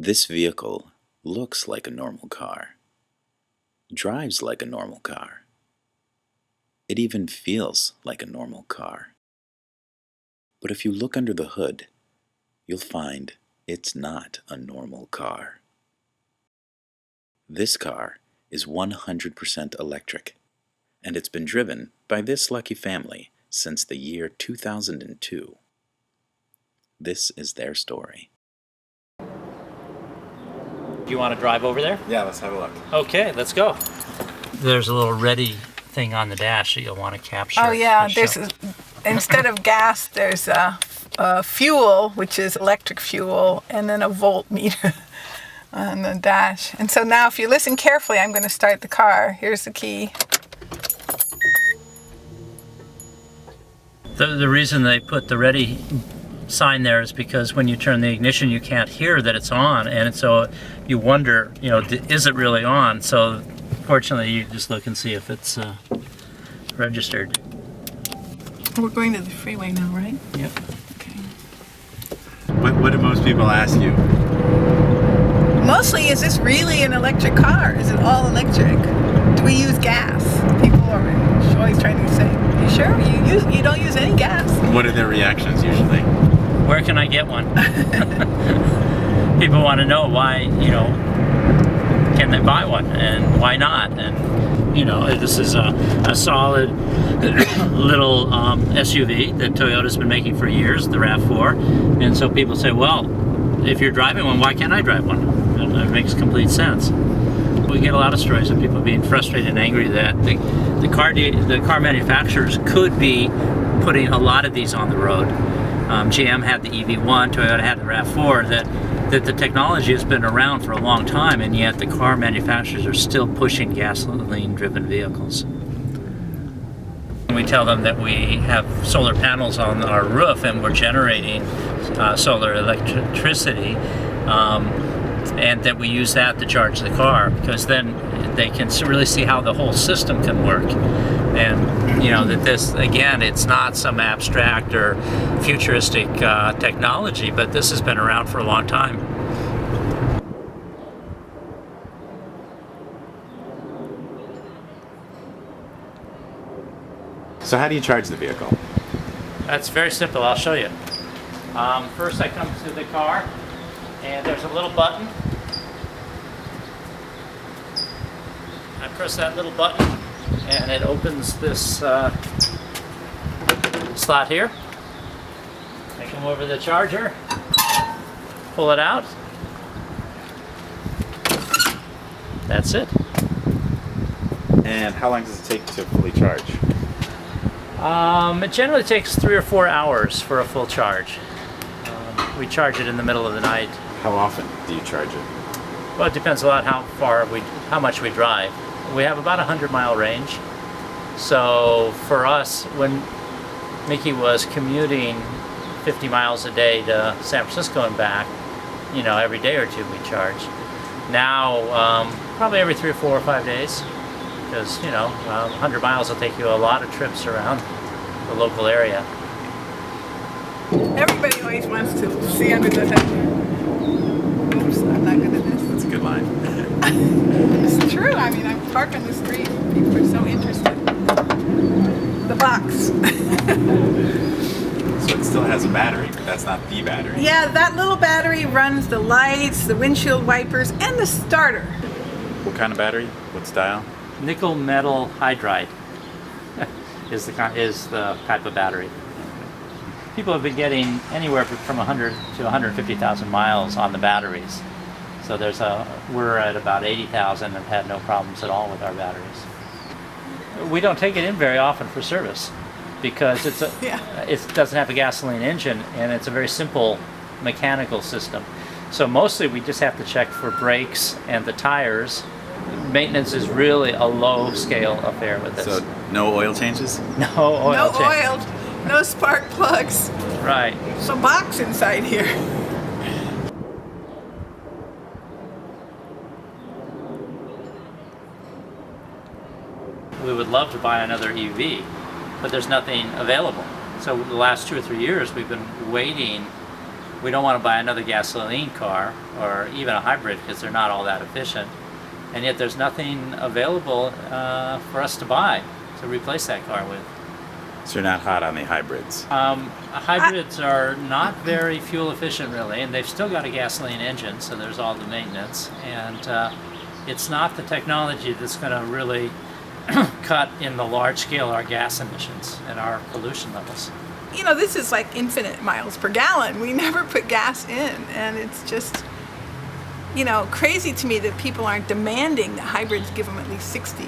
This vehicle looks like a normal car, drives like a normal car. It even feels like a normal car. But if you look under the hood, you'll find it's not a normal car. This car is 100% electric, and it's been driven by this lucky family since the year 2002. This is their story. Do you want to drive over there? Yeah, let's have a look. Okay, let's go. There's a little ready thing on the dash that you'll want to capture. Oh yeah, instead of gas, there's a fuel, which is electric fuel, and then a voltmeter on the dash. And so now if you listen carefully, I'm going to start the car. Here's the key. The reason they put the ready sign there is because when you turn the ignition, you can't hear that it's on, and so you wonder, is it really on? So fortunately, you just look and see if it's registered. We're going to the freeway now, right? Yep. Okay. What do most people ask you? Mostly, is this really an electric car? Is it all electric? Do we use gas? People are always trying to say, you sure? You don't use any gas? What are their reactions usually? Where can I get one? People want to know why, can they buy one and why not? And, this is a solid little SUV that Toyota's been making for years, the RAV4. And so people say, well, if you're driving one, why can't I drive one? And it makes complete sense. We get a lot of stories of people being frustrated and angry that the car manufacturers could be putting a lot of these on the road. GM had the EV1, Toyota had the RAV4, that the technology has been around for a long time, and yet the car manufacturers are still pushing gasoline-driven vehicles. We tell them that we have solar panels on our roof and we're generating solar electricity, and that we use that to charge the car, because then they can really see how the whole system can work. And that this, again, it's not some abstract or futuristic technology, but this has been around for a long time. So how do you charge the vehicle? That's very simple. I'll show you. First I come to the car, and there's a little button. I press that little button and it opens this slot here. I come over to the charger, pull it out. That's it. And how long does it take to fully charge? It generally takes 3 or 4 hours for a full charge. We charge it in the middle of the night. How often do you charge it? Well, it depends a lot how much we drive. We have about 100-mile range. So for us, when Mickey was commuting 50 miles a day to San Francisco and back, every day or two we charge. Now, probably every 3 or 4 or 5 days, because 100 miles will take you a lot of trips around the local area. Everybody always wants to see under the hood. Oops, I'm not good at this. That's a good line. It's true. I mean, I park on the street. People are so interested. The box. So it still has a battery, but that's not the battery. Yeah, that little battery runs the lights, the windshield wipers, and the starter. What kind of battery? What style? Nickel metal hydride is the type of battery. People have been getting anywhere from 100 to 150,000 miles on the batteries. So we're at about 80,000 and have had no problems at all with our batteries. We don't take it in very often for service because it doesn't have a gasoline engine, and it's a very simple mechanical system. So mostly we just have to check for brakes and the tires. Maintenance is really a low scale affair with this. So no oil changes? No oil changes. No spark plugs. Right. There's a box inside here. We would love to buy another EV, but there's nothing available. So the last 2 or 3 years we've been waiting we don't want to buy another gasoline car or even a hybrid because they're not all that efficient. And yet there's nothing available for us to buy to replace that car with. So you're not hot on the hybrids. Hybrids are not very fuel efficient really, and they've still got a gasoline engine, so there's all the maintenance. And it's not the technology that's going to really cut in the large scale our gas emissions and our pollution levels. You know, this is like infinite miles per gallon. We never put gas in, and it's just, you know, crazy to me that people aren't demanding that hybrids give them at least 60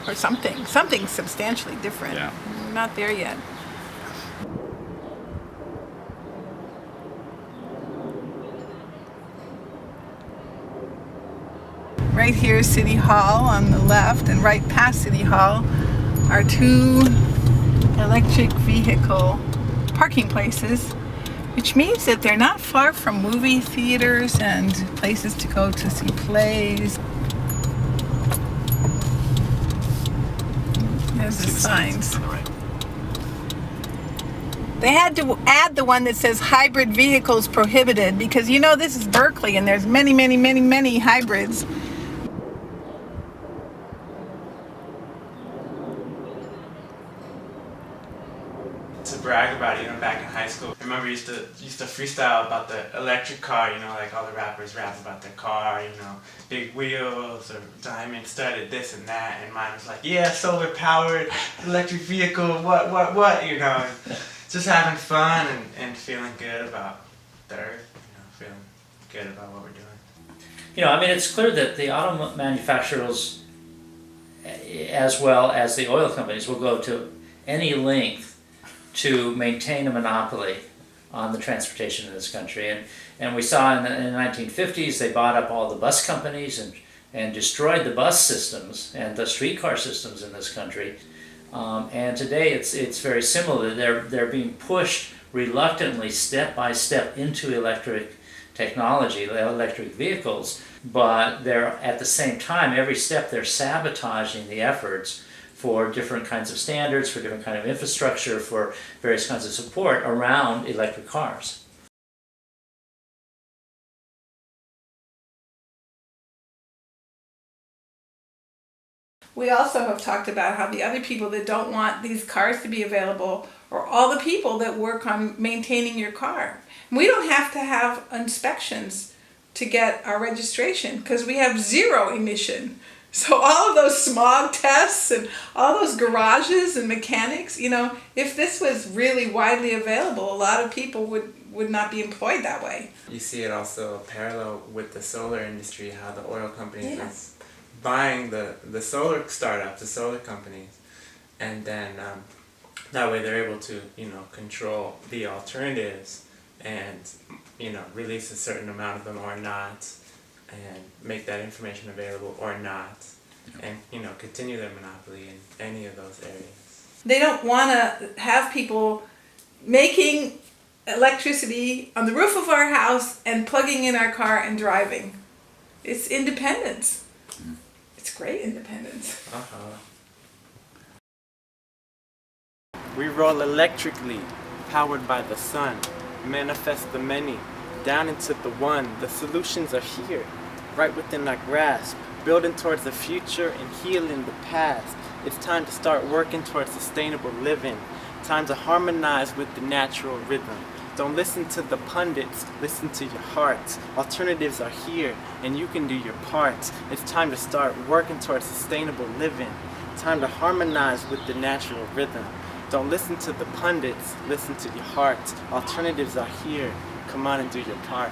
or something substantially different. Yeah. We're not there yet. Right here is City Hall on the left, and right past City Hall are two electric vehicle parking places, which means that they're not far from movie theaters and places to go to see plays. There's the signs. They had to add the one that says hybrid vehicles prohibited because, you know, this is Berkeley and there's many hybrids. To brag about it, you know, back in high school. I remember used to freestyle about the electric car, you know, like all the rappers rap about their car, you know, big wheels or diamond studded this and that, and mine was like, yeah, solar powered electric vehicle, what, you know, and just having fun and feeling good about the earth, you know, feeling good about what we're doing. You know, I mean, it's clear that the auto manufacturers, as well as the oil companies, will go to any length to maintain a monopoly on the transportation in this country. And we saw in the 1950s, they bought up all the bus companies and destroyed the bus systems and the streetcar systems in this country. And today it's very similar. They're being pushed reluctantly, step by step, into electric technology, electric vehicles, but they're at the same time, every step they're sabotaging the efforts for different kinds of standards, for different kind of infrastructure, for various kinds of support around electric cars. We also have talked about how the other people that don't want these cars to be available are all the people that work on maintaining your car. We don't have to have inspections to get our registration because we have zero emission. So all of those smog tests and all those garages and mechanics, you know, if this was really widely available, a lot of people would not be employed that way. You see it also parallel with the solar industry, how the oil companies are buying the solar startups, the solar companies, and then that way they're able to, you know, control the alternatives and, you know, release a certain amount of them or not, and make that information available or not, and, you know, continue their monopoly in any of those areas. They don't want to have people making electricity on the roof of our house and plugging in our car and driving. It's independence. It's great independence. We roll electrically, powered by the sun, manifest the many, down into the one. The solutions are here, right within our grasp, building towards the future and healing the past. It's time to start working towards sustainable living, time to harmonize with the natural rhythm. Don't listen to the pundits, listen to your heart. Alternatives are here, and you can do your part. It's time to start working towards sustainable living, time to harmonize with the natural rhythm. Don't listen to the pundits, listen to your heart. Alternatives are here. Come on and do your part.